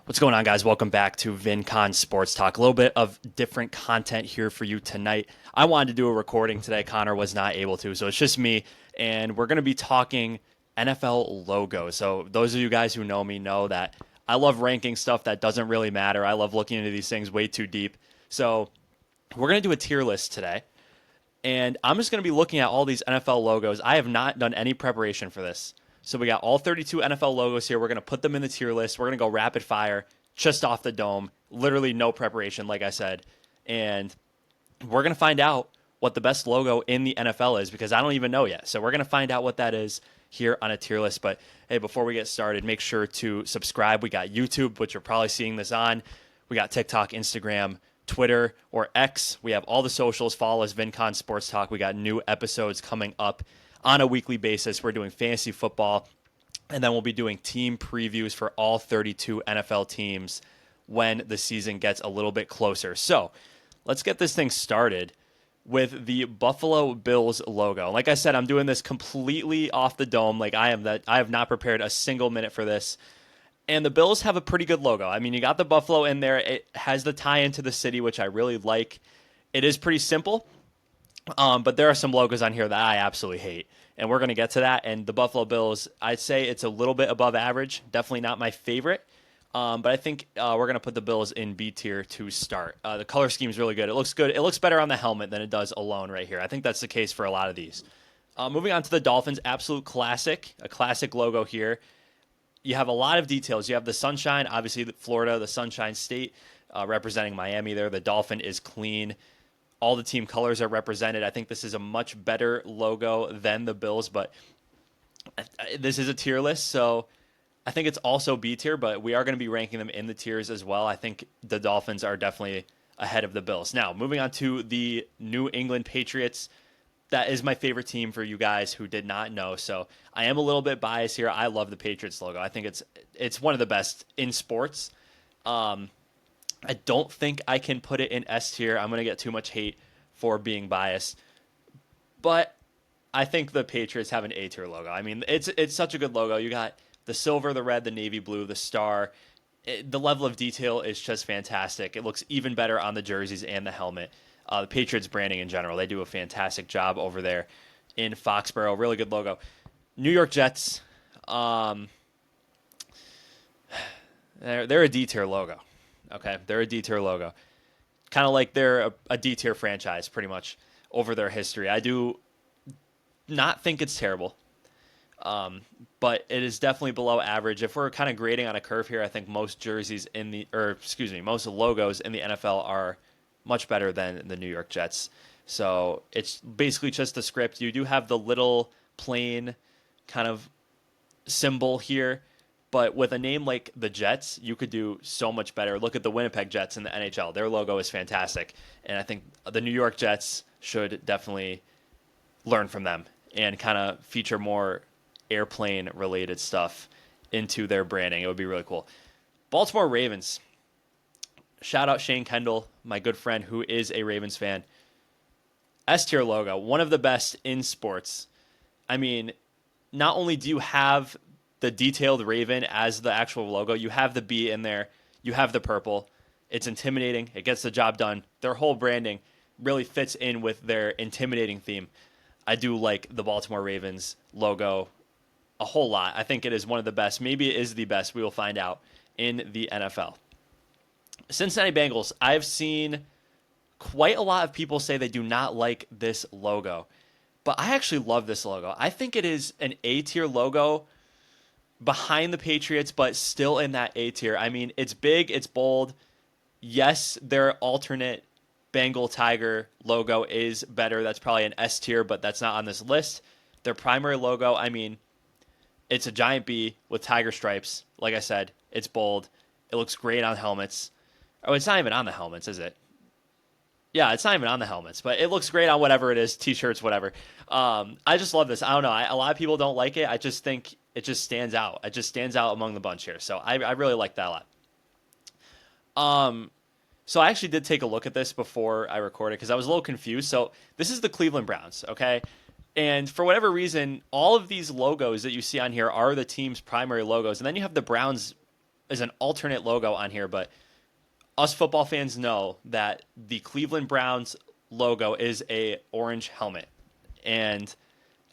What's going on, guys? Welcome back to VinConn Sports Talk. A little bit of different content here for you tonight. I wanted to do a recording today. Connor was not able to, so it's just me, and we're going to be talking NFL logos. So those of you guys who know me know that I love ranking stuff that doesn't really matter. I love looking into these things way too deep. So we're going to do a tier list today, and I'm just going to be looking at all these NFL logos. I have not done any preparation for this. So we got all 32 NFL logos here. We're going to put them in the tier list. We're going to go rapid fire, just off the dome. Literally no preparation, like I said. And we're going to find out what the best logo in the NFL is because I don't even know yet. So we're going to find out what that is here on a tier list. But hey, before we get started, make sure to subscribe. We got YouTube, which you're probably seeing this on. We got TikTok, Instagram, Twitter, or X. We have all the socials. Follow us, VinConn Sports Talk. We got new episodes coming up on a weekly basis. We're doing fantasy football, and then we'll be doing team previews for all 32 NFL teams when the season gets a little bit closer. So let's get this thing started with the Buffalo Bills logo. Like I said, I'm doing this completely off the dome. I have not prepared a single minute for this. And the Bills have a pretty good logo. I mean, you got the Buffalo in there. It has the tie into the city, which I really like. It is pretty simple. But there are some logos on here that I absolutely hate, and we're going to get to that. And the Buffalo Bills, I'd say it's a little bit above average. Definitely not my favorite, but I think we're going to put the Bills in B tier to start. The color scheme is really good. It looks good. It looks better on the helmet than it does alone right here. I think that's the case for a lot of these. Moving on to the Dolphins, absolute classic, a classic logo here. You have a lot of details. You have the sunshine, obviously Florida, the Sunshine State, representing Miami there. The Dolphin is clean. All the team colors are represented. I think this is a much better logo than the Bills, but this is a tier list, so I think it's also B tier, but we are going to be ranking them in the tiers as well. I think the Dolphins are definitely ahead of the Bills. Now, moving on to the New England Patriots. That is my favorite team for you guys who did not know, so I am a little bit biased here. I love the Patriots logo. I think it's one of the best in sports. I don't think I can put it in S tier. I'm going to get too much hate for being biased. But I think the Patriots have an A tier logo. I mean, it's such a good logo. You got the silver, the red, the navy blue, the star. The level of detail is just fantastic. It looks even better on the jerseys and the helmet. The Patriots branding in general, they do a fantastic job over there in Foxborough. Really good logo. New York Jets, they're a D tier logo. Okay, they're a D tier logo. Kind of like they're a D tier franchise, pretty much, over their history. I do not think it's terrible, but it is definitely below average. If we're kind of grading on a curve here, I think most most logos in the NFL are much better than the New York Jets. So it's basically just the script. You do have the little plain kind of symbol here. But with a name like the Jets, you could do so much better. Look at the Winnipeg Jets in the NHL. Their logo is fantastic. And I think the New York Jets should definitely learn from them and kind of feature more airplane-related stuff into their branding. It would be really cool. Baltimore Ravens. Shout out Shane Kendall, my good friend who is a Ravens fan. S-tier logo, one of the best in sports. I mean, not only do you have the detailed raven as the actual logo, you have the B in there, you have the purple. It's intimidating. It gets the job done. Their whole branding really fits in with their intimidating theme. I do like the Baltimore Ravens logo a whole lot. I think it is one of the best. Maybe it is the best. We will find out in the NFL. Cincinnati Bengals. I've seen quite a lot of people say they do not like this logo, but I actually love this logo. I think it is an A-tier logo behind the Patriots, but still in that A tier. I mean, it's big, it's bold. Yes, their alternate Bengal Tiger logo is better. That's probably an S tier, but that's not on this list. Their primary logo, I mean, it's a giant B with tiger stripes. Like I said, it's bold. It looks great on helmets. Oh, it's not even on the helmets, is it? Yeah, it's not even on the helmets, but it looks great on whatever it is, t-shirts, whatever. I just love this. I don't know. A lot of people don't like it. I just think it just stands out. It just stands out among the bunch here. So I really like that a lot. So I actually did take a look at this before I recorded because I was a little confused. So this is the Cleveland Browns, okay? And for whatever reason, all of these logos that you see on here are the team's primary logos. And then you have the Browns an alternate logo on here, but us football fans know that the Cleveland Browns logo is a orange helmet, and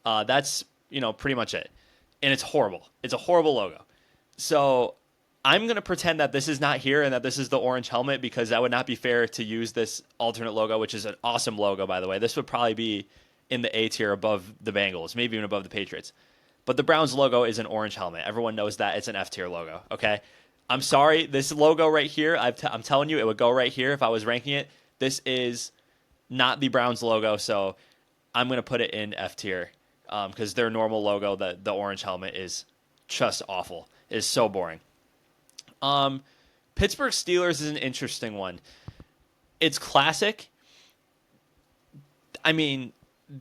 that's pretty much it. And it's horrible. It's a horrible logo. So I'm going to pretend that this is not here and that this is the orange helmet, because that would not be fair to use this alternate logo, which is an awesome logo, by the way. This would probably be in the A tier above the Bengals, maybe even above the Patriots. But the Browns logo is an orange helmet. Everyone knows that. It's an F tier logo, okay? I'm sorry. This logo right here, I'm telling you, it would go right here if I was ranking it. This is not the Browns logo, so I'm going to put it in F tier because their normal logo, the orange helmet, is just awful. It is so boring. Pittsburgh Steelers is an interesting one. It's classic. I mean,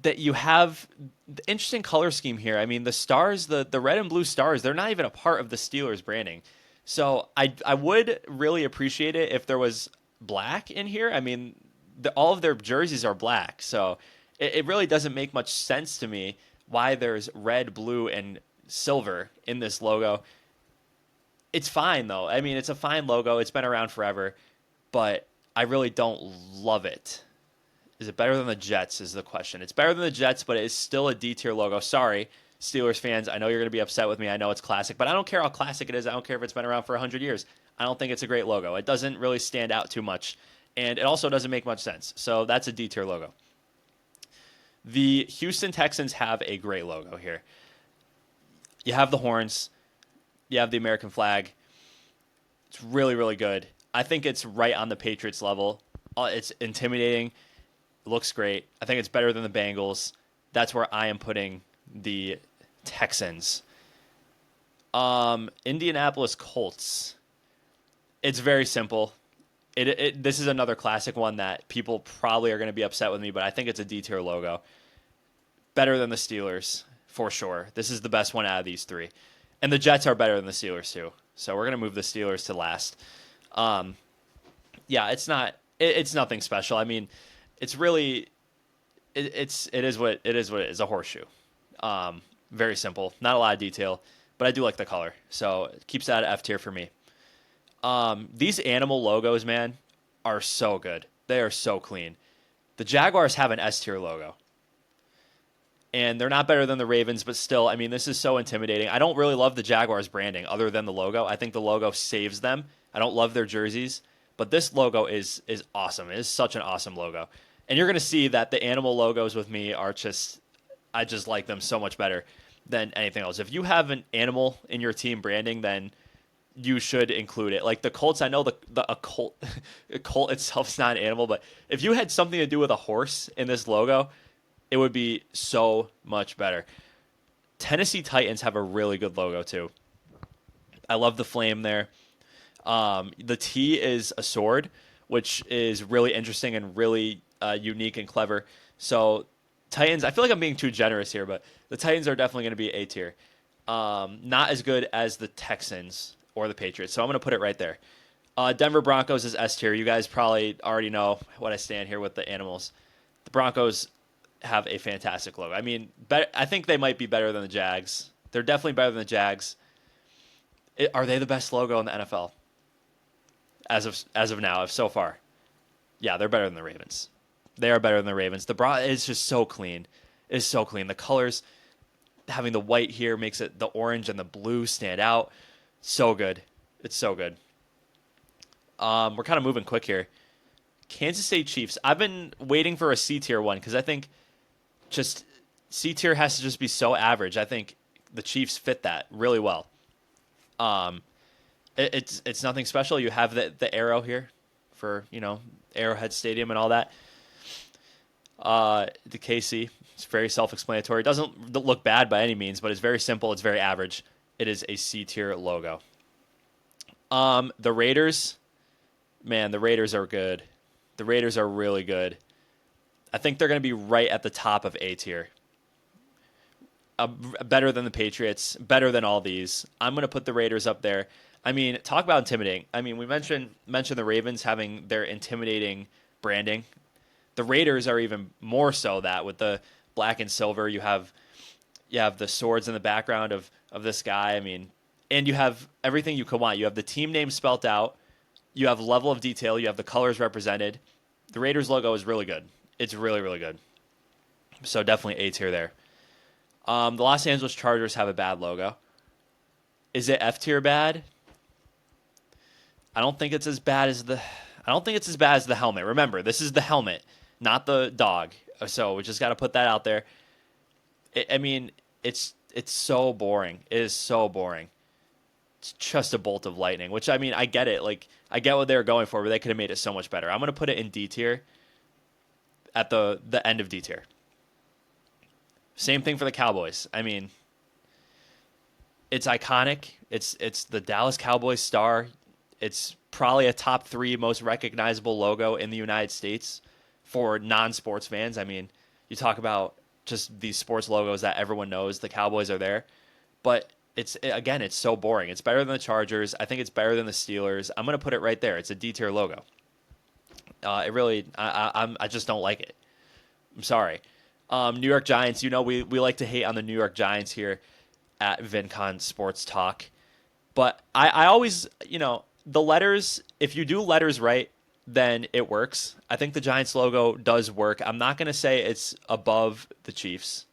that you have the interesting color scheme here. I mean, the stars, the red and blue stars, they're not even a part of the Steelers branding. So I would really appreciate it if there was black in here. I mean, all of their jerseys are black, so it really doesn't make much sense to me why there's red, blue, and silver in this logo. It's fine, though. I mean, it's a fine logo. It's been around forever, but I really don't love it. Is it better than the Jets is the question. It's better than the Jets, but it's still a D-tier logo. Sorry, Steelers fans. I know you're going to be upset with me. I know it's classic, but I don't care how classic it is. I don't care if it's been around for 100 years. I don't think it's a great logo. It doesn't really stand out too much, and it also doesn't make much sense. So that's a D-tier logo. The Houston Texans have a great logo here. You have the horns. You have the American flag. It's really, really good. I think it's right on the Patriots level. It's intimidating. It looks great. I think it's better than the Bengals. That's where I am putting the Texans. Indianapolis Colts. It's very simple. This is another classic one that people probably are going to be upset with me, but I think it's a D-tier logo. Better than the Steelers, for sure. This is the best one out of these three. And the Jets are better than the Steelers, too. So we're going to move the Steelers to last. Yeah, it's nothing special. I mean, it's really, it is what it is, a horseshoe. Very simple. Not a lot of detail, but I do like the color. So it keeps that at F tier for me. These animal logos, man, are so good. They are so clean. The Jaguars have an S tier logo. And they're not better than the Ravens, but still, I mean, this is so intimidating. I don't really love the Jaguars branding other than the logo. I think the logo saves them. I don't love their jerseys, but this logo is awesome. It is such an awesome logo. And you're going to see that the animal logos with me are I just like them so much better than anything else. If you have an animal in your team branding, then you should include it. Like the Colts, I know a colt itself is not an animal, but if you had something to do with a horse in this logo, it would be so much better. Tennessee Titans have a really good logo, too. I love the flame there. The T is a sword, which is really interesting and really unique and clever. So Titans, I feel like I'm being too generous here, but the Titans are definitely going to be A tier. Not as good as the Texans or the Patriots, so I'm going to put it right there. Denver Broncos is S tier. You guys probably already know what I stand here with the animals. The Broncos have a fantastic logo. I mean, I think they might be better than the Jags. They're definitely better than the Jags. Are they the best logo in the NFL? As of now, so far. Yeah, they're better than the Ravens. They are better than the Ravens. It's just so clean. It's so clean. The colors, having the white here makes it the orange and the blue stand out. So good. It's so good. We're kind of moving quick here. Kansas State Chiefs. I've been waiting for a C tier one because I think just C tier has to just be so average. I think the Chiefs fit that really well. It's nothing special. You have the arrow here for Arrowhead Stadium and all that. The KC, it's very self-explanatory. It doesn't look bad by any means, but it's very simple. It's very average. It is a C tier logo. The Raiders, man, the Raiders are good. The Raiders are really good. I think they're going to be right at the top of A tier. Better than the Patriots, better than all these. I'm going to put the Raiders up there. I mean, talk about intimidating. I mean, we mentioned the Ravens having their intimidating branding. The Raiders are even more so that with the black and silver. You have the swords in the background of this guy. I mean, and you have everything you could want. You have the team name spelt out. You have level of detail. You have the colors represented. The Raiders logo is really good. It's really, really good. So definitely A tier there. The Los Angeles Chargers have a bad logo. Is it F tier bad? I don't think it's as bad as the helmet. Remember, this is the helmet, not the dog. So we just got to put that out there. It's so boring. It is so boring. It's just a bolt of lightning, which I get it. Like, I get what they were going for, but they could have made it so much better. I'm going to put it in D tier at the end of D tier. Same thing for the Cowboys. It's iconic. It's the Dallas Cowboys star. It's probably a top 3 most recognizable logo in the United States for non-sports fans. You talk about just these sports logos that everyone knows. The Cowboys are there. But it's so boring. It's better than the Chargers. I think it's better than the Steelers. I'm going to put it right there. It's a D-tier logo. I just don't like it. I'm sorry. New York Giants, we like to hate on the New York Giants here at VinConn Sports Talk. But I always, the letters, if you do letters right, then it works. I think the Giants logo does work. I'm not going to say it's above the Chiefs.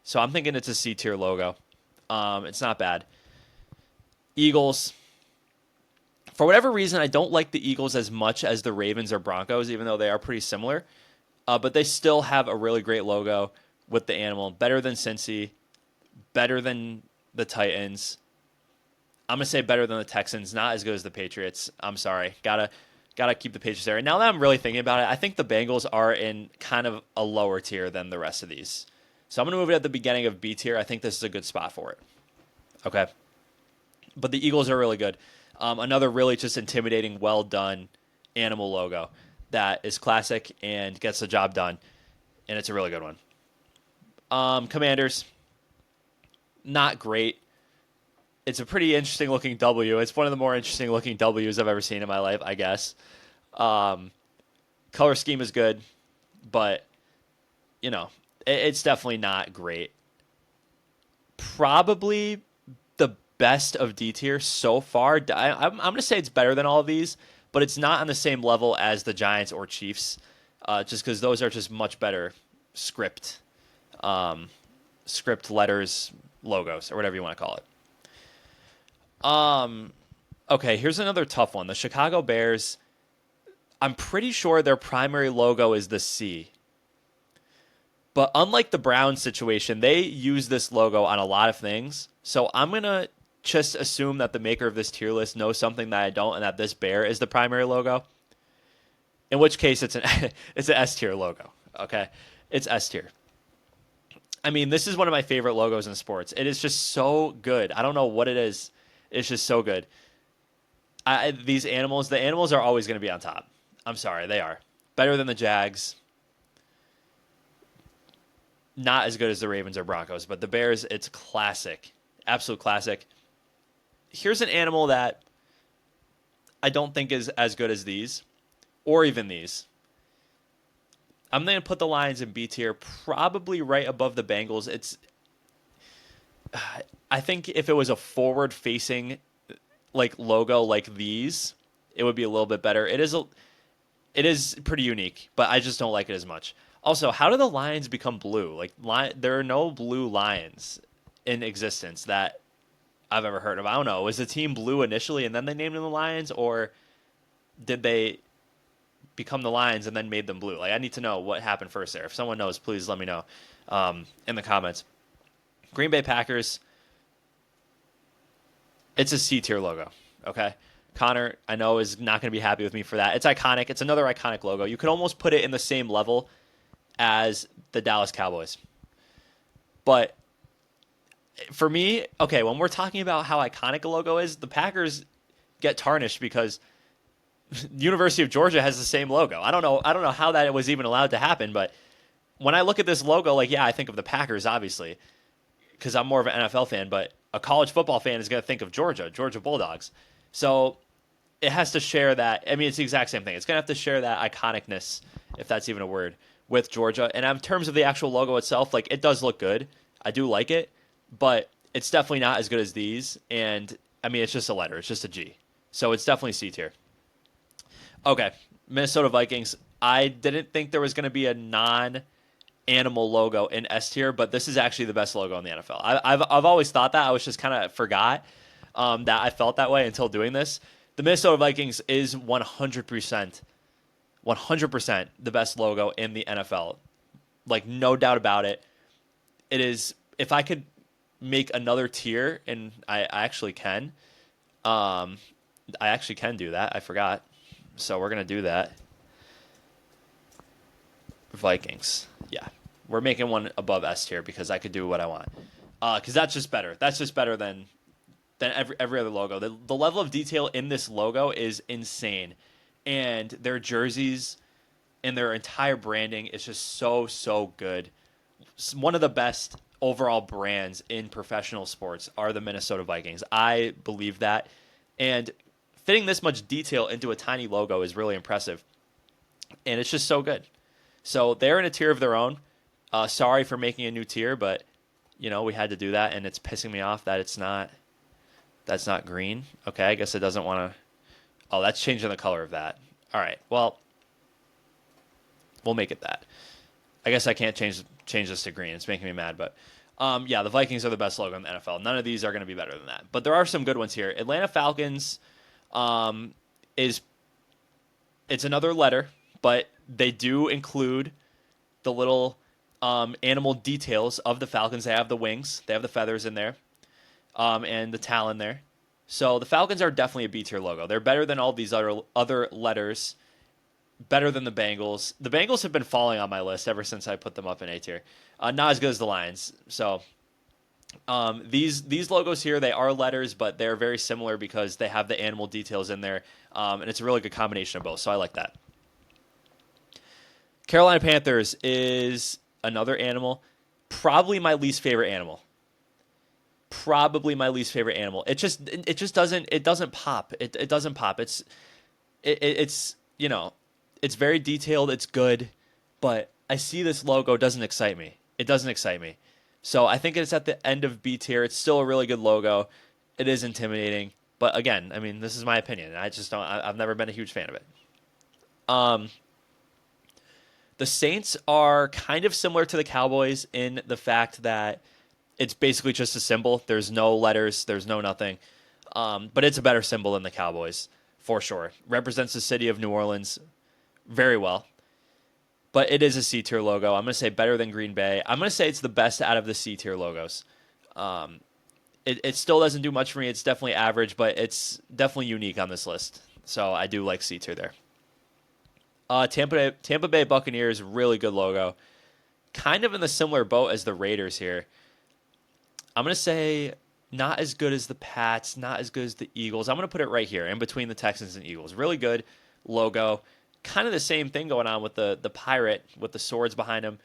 So I'm thinking it's a C tier logo. It's not bad. Eagles. For whatever reason, I don't like the Eagles as much as the Ravens or Broncos, even though they are pretty similar. But they still have a really great logo with the animal. Better than Cincy. Better than the Titans. I'm going to say better than the Texans. Not as good as the Patriots. I'm sorry. Gotta keep the Patriots there. And now that I'm really thinking about it, I think the Bengals are in kind of a lower tier than the rest of these. So I'm going to move it at the beginning of B tier. I think this is a good spot for it. Okay. But the Eagles are really good. Another really just intimidating, well done animal logo that is classic and gets the job done. And it's a really good one. Commanders, not great. It's a pretty interesting looking W. It's one of the more interesting looking W's I've ever seen in my life, I guess. Color scheme is good, but, it's definitely not great. Probably the best of D tier so far. I'm going to say it's better than all of these, but it's not on the same level as the Giants or Chiefs, just because those are just much better script letters, logos, or whatever you want to call it. Okay, here's another tough one. The Chicago Bears, I'm pretty sure their primary logo is the C. But unlike the Browns situation, they use this logo on a lot of things. So I'm going to just assume that the maker of this tier list knows something that I don't, and that this bear is the primary logo. In which case, it's an S tier logo. Okay, it's S tier. This is one of my favorite logos in sports. It is just so good. I don't know what it is. It's just so good. The animals are always going to be on top. I'm sorry, they are. Better than the Jags. Not as good as the Ravens or Broncos, but the Bears, it's classic. Absolute classic. Here's an animal that I don't think is as good as these, or even these. I'm going to put the Lions in B tier, probably right above the Bengals. I think if it was a forward-facing logo like these, it would be a little bit better. It is pretty unique, but I just don't like it as much. Also, how do the Lions become blue? There are no blue lions in existence that I've ever heard of. I don't know. Was the team blue initially and then they named them the Lions, or did they become the Lions and then made them blue? I need to know what happened first there. If someone knows, please let me know in the comments. Green Bay Packers, it's a C tier logo. Okay. Connor, I know, is not going to be happy with me for that. It's iconic. It's another iconic logo. You could almost put it in the same level as the Dallas Cowboys. But for me, okay, when we're talking about how iconic a logo is, the Packers get tarnished because University of Georgia has the same logo. I don't know how that was even allowed to happen, but when I look at this logo, I think of the Packers, obviously, because I'm more of an NFL fan, but a college football fan is going to think of Georgia Bulldogs. So it has to share that. It's the exact same thing. It's going to have to share that iconicness, if that's even a word, with Georgia. And in terms of the actual logo itself, it does look good. I do like it, but It's definitely not as good as these. And I mean, it's just a letter. It's just a G. So it's definitely C tier. Okay, Minnesota Vikings. I didn't think there was going to be a non-animal logo in S tier, but this is actually the best logo in the NFL. I've always thought that. I was just kind of forgot that I felt that way until doing this. The Minnesota Vikings is 100%, 100% the best logo in the NFL. Like, no doubt about it. It is, if I could make another tier, and I actually can, do that. I forgot. So we're going to do that. Vikings. Yeah. We're making one above S tier because I could do what I want. Because that's just better. That's just better than every other logo. The level of detail in this logo is insane. And their jerseys and their entire branding is just so good. One of the best overall brands in professional sports are the Minnesota Vikings. I believe that. And fitting this much detail into a tiny logo is really impressive. And it's just so good. So they're in a tier of their own. Sorry for making a new tier, but we had to do that, and it's pissing me off that that's not green. Okay, I guess it doesn't want to. Oh, that's changing the color of that. All right, well, we'll make it that. I guess I can't change this to green. It's making me mad, but yeah, the Vikings are the best logo in the NFL. None of these are going to be better than that, but there are some good ones here. Atlanta Falcons it's another letter, but they do include the little animal details of the Falcons. They have the wings, they have the feathers in there, and the talon there. So the Falcons are definitely a B tier logo. They're better than all these other letters. Better than the Bengals. The Bengals have been falling on my list ever since I put them up in A tier. Not as good as the Lions. So these logos here, they are letters, but they're very similar because they have the animal details in there, and it's a really good combination of both. So I like that. Carolina Panthers is another animal. Probably my least favorite animal. It just doesn't pop. It doesn't pop. It's it's very detailed. It's good, but I see this logo. It doesn't excite me. So I think it's at the end of B tier. It's still a really good logo. It is intimidating, but again, I mean, this is my opinion. I just don't. I've never been a huge fan of it. The Saints are kind of similar to the Cowboys in the fact that it's basically just a symbol. There's no letters. There's no nothing. But it's a better symbol than the Cowboys, for sure. Represents the city of New Orleans very well. But it is a C-tier logo. I'm going to say better than Green Bay. I'm going to say it's the best out of the C-tier logos. It still doesn't do much for me. It's definitely average, but it's definitely unique on this list. So I do like C-tier there. Tampa Bay Buccaneers, really good logo. Kind of in the similar boat as the Raiders here. I'm going to say not as good as the Pats, not as good as the Eagles. I'm going to put it right here in between the Texans and Eagles. Really good logo. Kind of the same thing going on with the pirate with the swords behind him.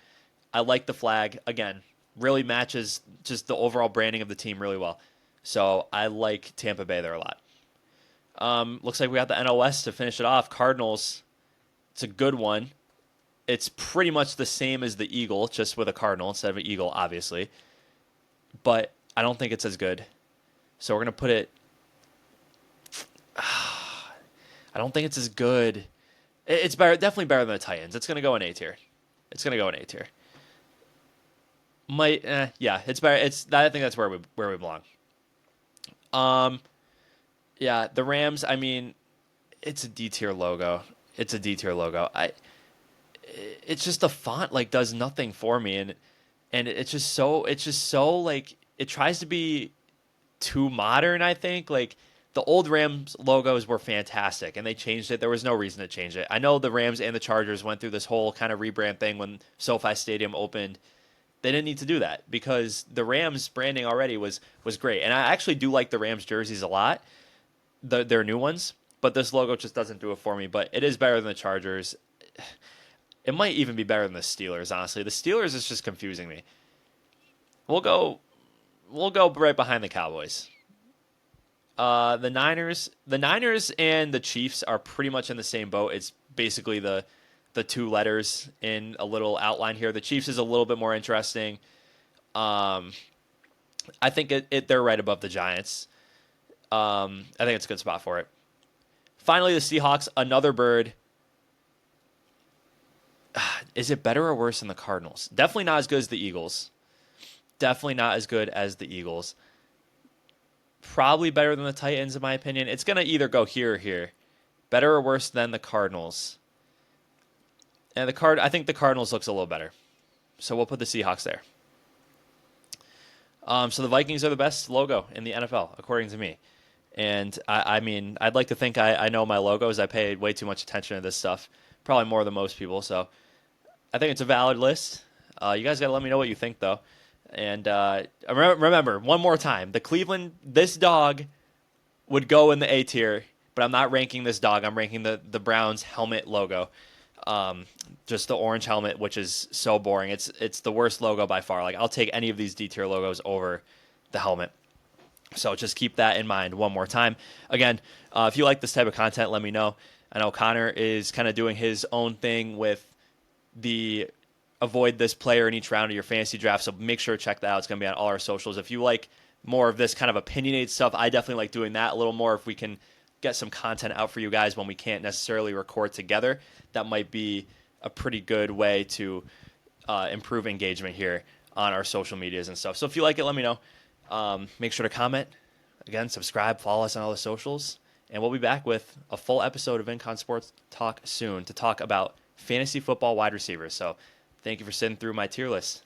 I like the flag. Again, really matches just the overall branding of the team really well. So I like Tampa Bay there a lot. Looks like we got the NL West to finish it off. Cardinals, it's a good one. It's pretty much the same as the Eagle, just with a cardinal instead of an eagle, obviously. But I don't think it's as good. So we're going to put it... I don't think it's as good. It's better, definitely better than the Titans. It's going to go in A tier. Yeah, it's better. I think that's where we belong. Yeah, the Rams, I mean, it's a D tier logo. It's just the font does nothing for me, and it's just so like it tries to be too modern, I think. Like the old Rams logos were fantastic and they changed it. There was no reason to change it. I know the Rams and the Chargers went through this whole kind of rebrand thing when SoFi Stadium opened. They didn't need to do that because the Rams branding already was great. And I actually do like the Rams jerseys a lot, their new ones, but this logo just doesn't do it for me. But it is better than the Chargers. It might even be better than the Steelers, honestly. The Steelers is just confusing me. We'll go right behind the Cowboys. The Niners and the Chiefs are pretty much in the same boat. It's basically the two letters in a little outline here. The Chiefs is a little bit more interesting. I think they're right above the Giants. I think it's a good spot for it. Finally, the Seahawks, another bird. Is it better or worse than the Cardinals? Definitely not as good as the Eagles. Definitely not as good as the Eagles. Probably better than the Titans, in my opinion. It's going to either go here or here. Better or worse than the Cardinals. And I think the Cardinals looks a little better. So we'll put the Seahawks there. So the Vikings are the best logo in the NFL, according to me. And I mean, I'd like to think I know my logos. I pay way too much attention to this stuff, probably more than most people. So I think it's a valid list. You guys got to let me know what you think, though. And remember, one more time, this dog would go in the A tier, but I'm not ranking this dog. I'm ranking the Browns helmet logo. Just the orange helmet, which is so boring. It's the worst logo by far. Like, I'll take any of these D tier logos over the helmet. So just keep that in mind one more time. Again, if you like this type of content, let me know. I know Connor is kind of doing his own thing with the avoid this player in each round of your fantasy draft, so make sure to check that out. It's going to be on all our socials. If you like more of this kind of opinionated stuff, I definitely like doing that a little more. If we can get some content out for you guys when we can't necessarily record together, that might be a pretty good way to improve engagement here on our social medias and stuff. So if you like it, let me know. Make sure to comment. Again, subscribe, follow us on all the socials, and we'll be back with a full episode of VinConn Sports Talk soon to talk about fantasy football wide receivers. So thank you for sitting through my tier list.